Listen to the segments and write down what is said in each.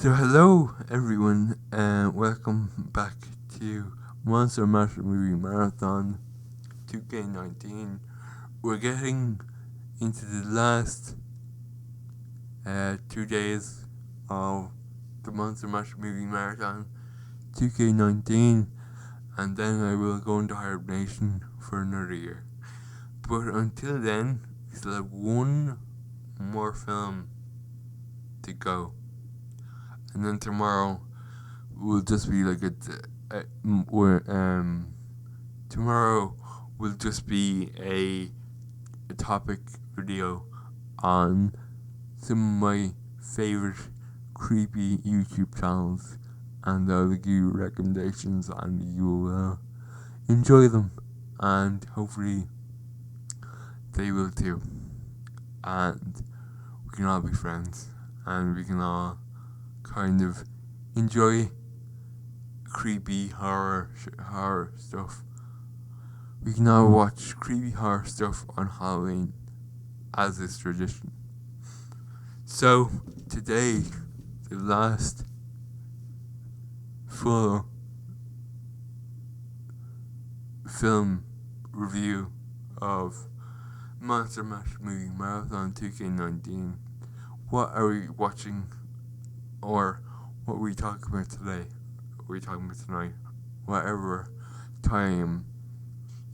So hello everyone and welcome back to Monster Mash Movie Marathon 2K19. We're getting into the last 2 days of the Monster Mash Movie Marathon 2K19, and then I will go into hibernation for another year. But until then, we still have one more film to go. And then tomorrow will just be like tomorrow will just be a topic video on some of my favorite creepy YouTube channels, and I'll give you recommendations and you will enjoy them, and hopefully they will too, and we can all be friends and we can all kind of enjoy creepy horror stuff. We can now watch creepy horror stuff on Halloween, as is tradition. So today, the last full film review of Monster Mash Movie Marathon 2K19. What are we watching, or what are we talking about today? What are we talking about tonight? Whatever time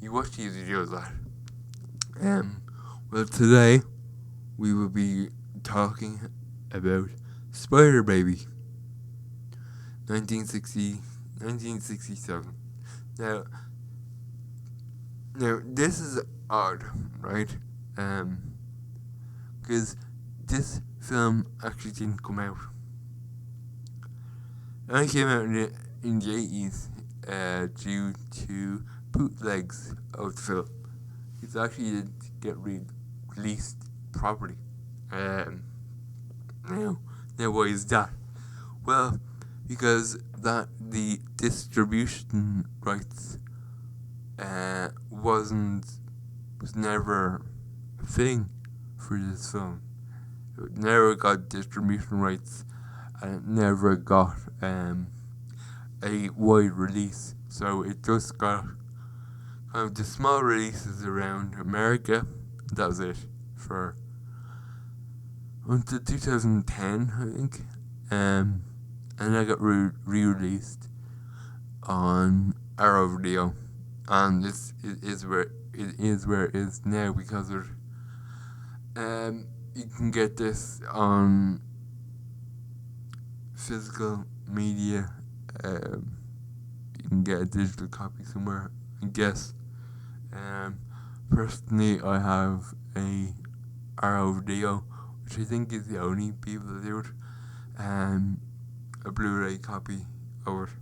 you watch these videos at. Well, today we will be talking about Spider Baby, 1967. Now this is odd, right? Because this film actually didn't come out. It only came out in the 80s due to bootlegs of the film. It actually didn't get released properly. Now why is that? Well, because the distribution rights was never a thing for this film. It never got distribution rights, and it never got a wide release. So it just got kind of the small releases around America. That was it for until 2010, I think. And I got re-released on Arrow Video, and this is where it is now because of you can get this on physical media. You can get a digital copy somewhere, I guess. Personally, I have a Arrow Video, which I think is the only people that do it. A Blu-ray copy of it.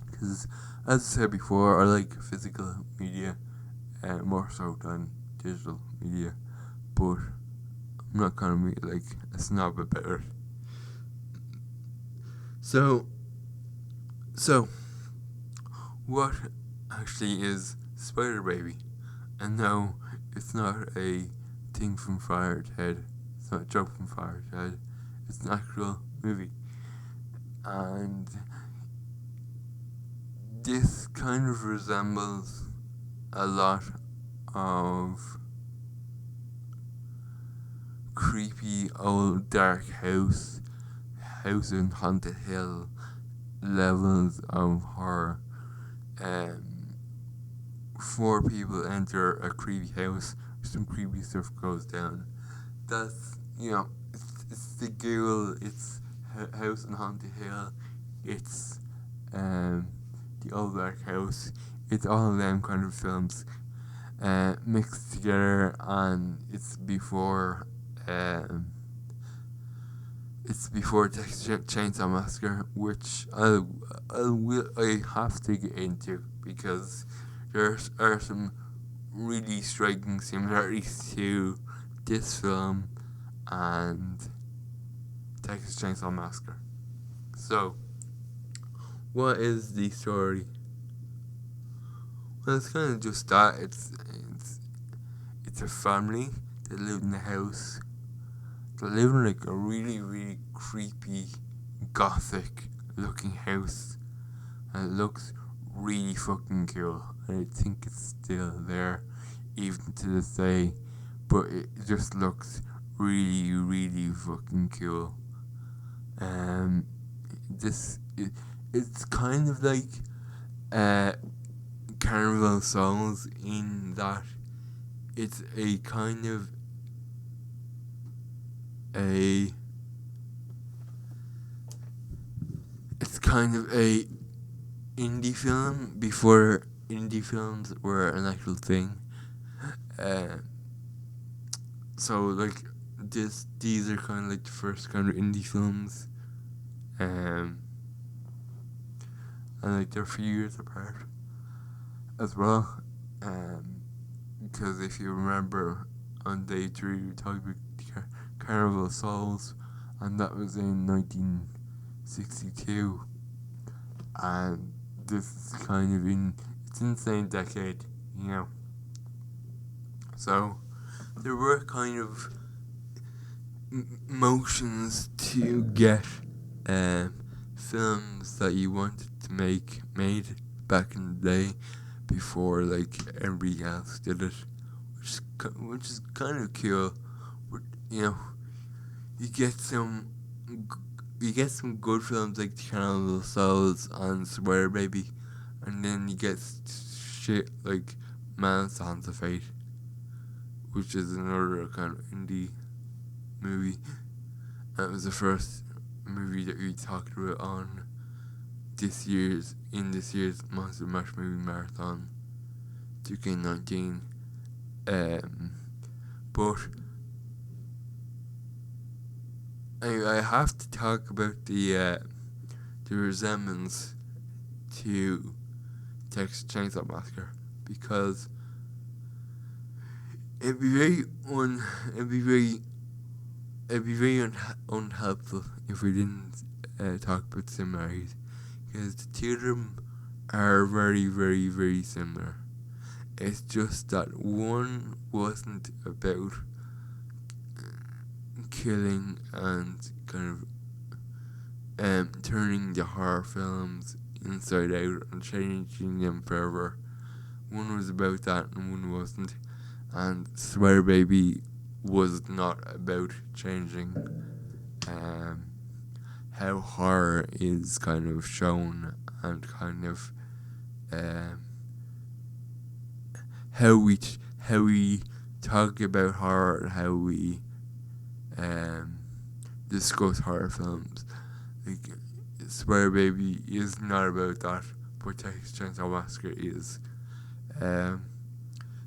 Because, as I said before, I like physical media more so than digital media. But I'm not gonna be like a snob about it. So, what actually is Spider Baby? And no, it's not a thing from Fire's Head. It's not a joke from Fire's Head. It's an actual movie. And this kind of resembles a lot of creepy old dark house in Haunted Hill levels of horror. Four people enter a creepy house, some creepy stuff goes down. That's, it's the Ghoul, it's House in Haunted Hill, it's the Old Dark House, it's all of them kind of films mixed together, and it's before Texas Chainsaw Massacre, which I have to get into because there are some really striking similarities to this film and Texas Chainsaw Massacre. So, what is the story? Well, it's kind of just that. It's a family that live in a house. They live in like a really, really creepy, gothic looking house, and it looks really fucking cool. And I think it's still there, even to this day, but it just looks really, really fucking cool. It's kind of like Carnival Souls in that it's a kind of a indie film before indie films were an actual thing. So like these are kind of like the first kind of indie films, and like they're a few years apart as well. Because if you remember, on day 3 we talked about Carnival Souls, and that was in 1962, and this is kind of it's in the same decade, you know. So there were kind of motions to get films that you wanted to make made back in the day before like everybody else did it, which is kind of cool. But, you know, you get some good films like Carnival Souls and Swear Baby, and then you get shit like Man Sons of Fate, which is another kind of indie movie. And it was the first movie that we talked about on this year's Monster Mash Movie Marathon 2K19. But I have to talk about the resemblance to Texas Chainsaw Massacre, because it'd be very unhelpful if we didn't talk about similarities, because the two of them are very, very, very similar. It's just that one wasn't about killing and kind of turning the horror films inside out and changing them forever. One was about that and one wasn't. And Swear Baby was not about changing how horror is kind of shown, and kind of how we talk about horror and how we discuss horror films. Like, Swear Baby is not about that, but Texas Chainsaw Massacre is.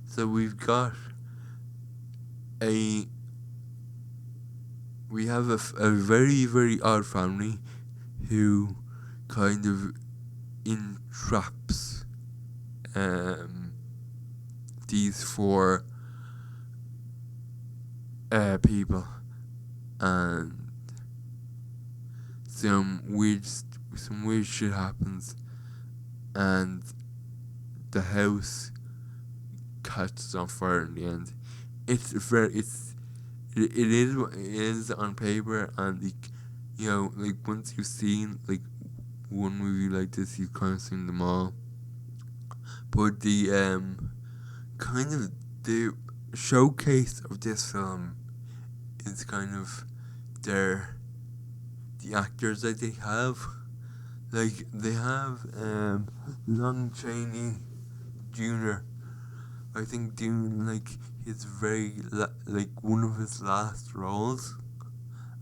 So we have a very, very odd family who kind of entraps these four people, and some weird shit happens, and the house catches on fire in the end. It is on paper, and you know, like, once you've seen like one movie like this, you've kind of seen them all. But the kind of the showcase of this film is kind of the actors that they have. Like, they have Lon Chaney Jr. I think doing like his like one of his last roles,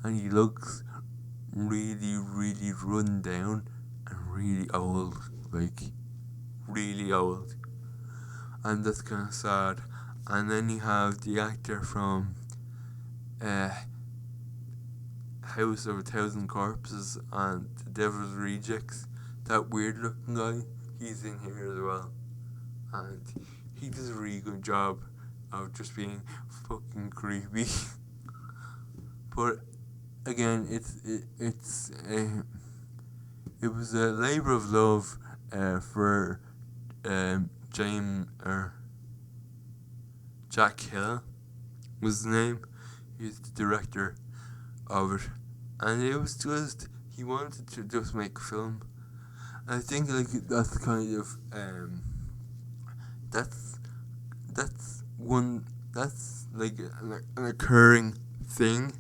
and he looks really, really run down and really old, like really old, and that's kind of sad. And then you have the actor from House of a Thousand Corpses and The Devil's Rejects, that weird looking guy, he's in here as well, and he does a really good job of just being fucking creepy. But again, it was a labor of love for Jack Hill was his name. He's the director of it, and it was just he wanted to just make a film. And I think like that's kind of that's that's like an occurring thing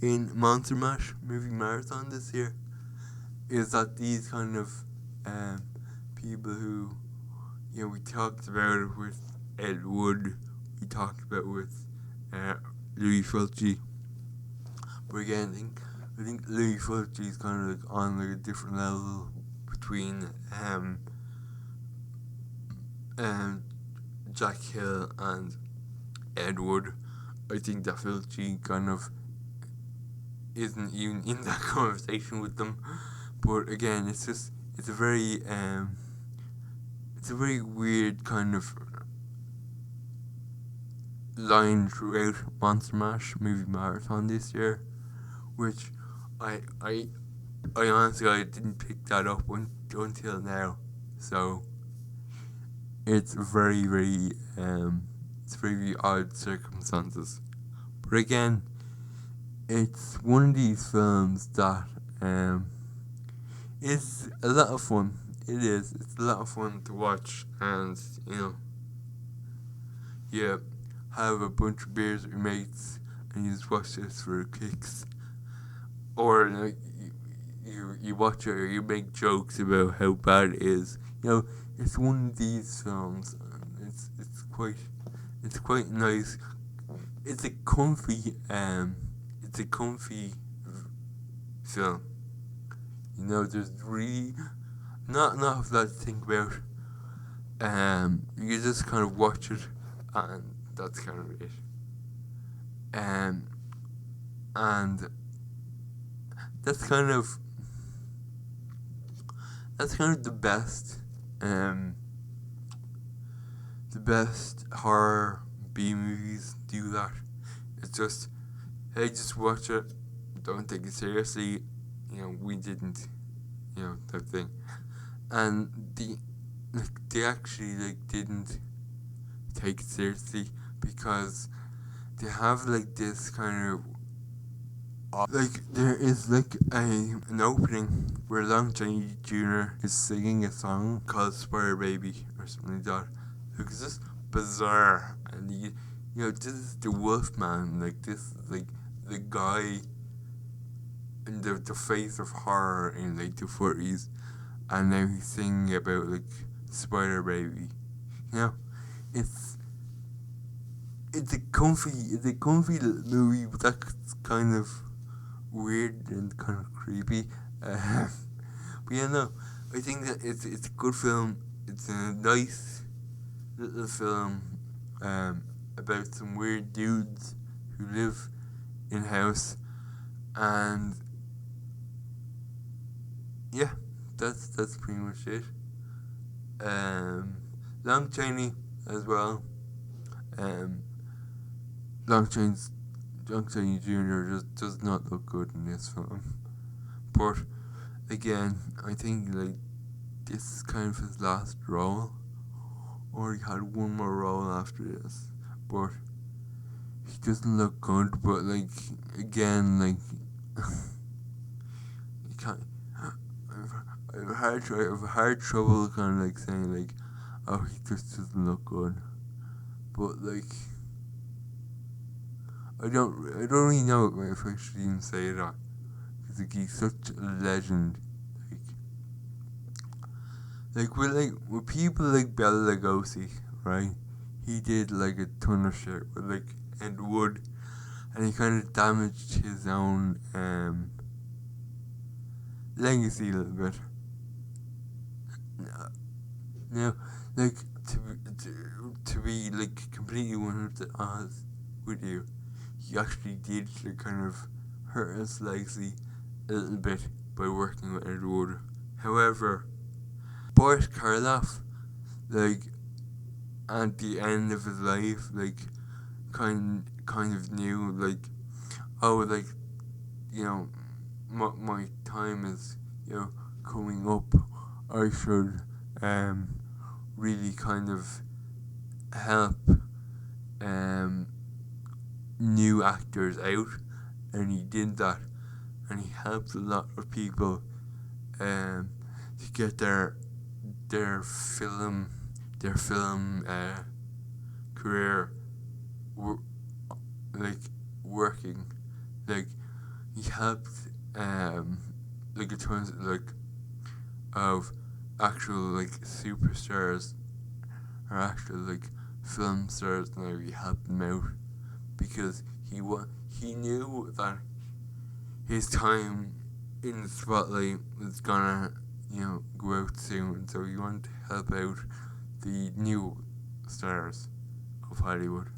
in Monster Mash movie marathon this year, is that these kind of people who, you know, we talked about it with Ed Wood, we talked about with Louis Fulci, but again I think Louis Fulci is kind of like on like a different level between Jack Hill and Ed Wood. I think that Fulci kind of isn't even in that conversation with them. But again, it's a very weird kind of line throughout Monster Mash movie marathon this year, which I honestly I didn't pick that up until now. So it's very odd circumstances. But again, it's one of these films that is a lot of fun. It is. It's a lot of fun to watch, and you know, yeah, have a bunch of beers with your mates and you just watch this for kicks, or you know, you watch it or you make jokes about how bad it is. You know, it's one of these films. It's quite nice. It's a comfy film. You know, there's really not enough of that to think about. You just kind of watch it, and that's kind of it. And that's kind of the best horror B movies do that. It's just, hey, just watch it, don't take it seriously. You know, we didn't, you know, type thing. And they actually like didn't take it seriously, because they have like this kind of like there is like an opening where Long Johnny Jr. is singing a song called Spider Baby or something like that. Like, it's just bizarre, and you know, this is the Wolfman, like this is like the guy in the face of horror in like the 40s, and now he's singing about like Spider Baby. You know, it's a comfy little movie, but that's kind of weird and kind of creepy. But yeah, no, I think that it's a good film. It's a nice little film about some weird dudes who live in a house, and yeah, that's pretty much it. Long Chaney as well. Long Chaney Jr. just does not look good in this film. But again, I think like this is kind of his last role, or he had one more role after this. But he doesn't look good. But like again, like you can't. I've had trouble kind of like saying like, oh, he just doesn't look good. But like, I don't really know if I should even say that, because like he's such a legend. With people like Bela Lugosi, right? He did like a ton of shit with like Ed Wood, and he kind of damaged his own legacy a little bit. Now, like to be like completely 100% honest with you, he actually did like kind of hurt his legacy a little bit by working with Ed Wood. However, Boris Karloff, like at the end of his life, like kind of knew like, oh, like, you know, my time is, you know, coming up. I should really kind of help new actors out, and he did that, and he helped a lot of people to get their film career working. Like he helped in terms of actual superstars or actual film stars. Now he helped them out because he knew that his time in the spotlight was gonna go out soon, so he wanted to help out the new stars of Hollywood.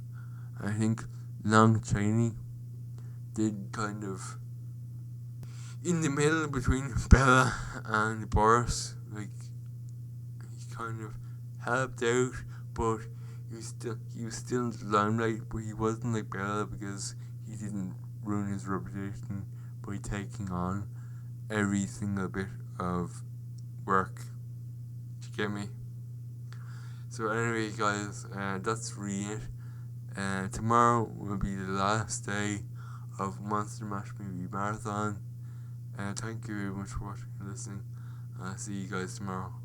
I think Lon Chaney did kind of in the middle between Bella and Boris. He kind of helped out, but he was still in the limelight. But he wasn't like Bella because he didn't ruin his reputation by taking on every single bit of work. Do you get me? So anyway, guys, that's really it. Tomorrow will be the last day of Monster Mash Movie Marathon. Thank you very much for watching and listening. See you guys tomorrow.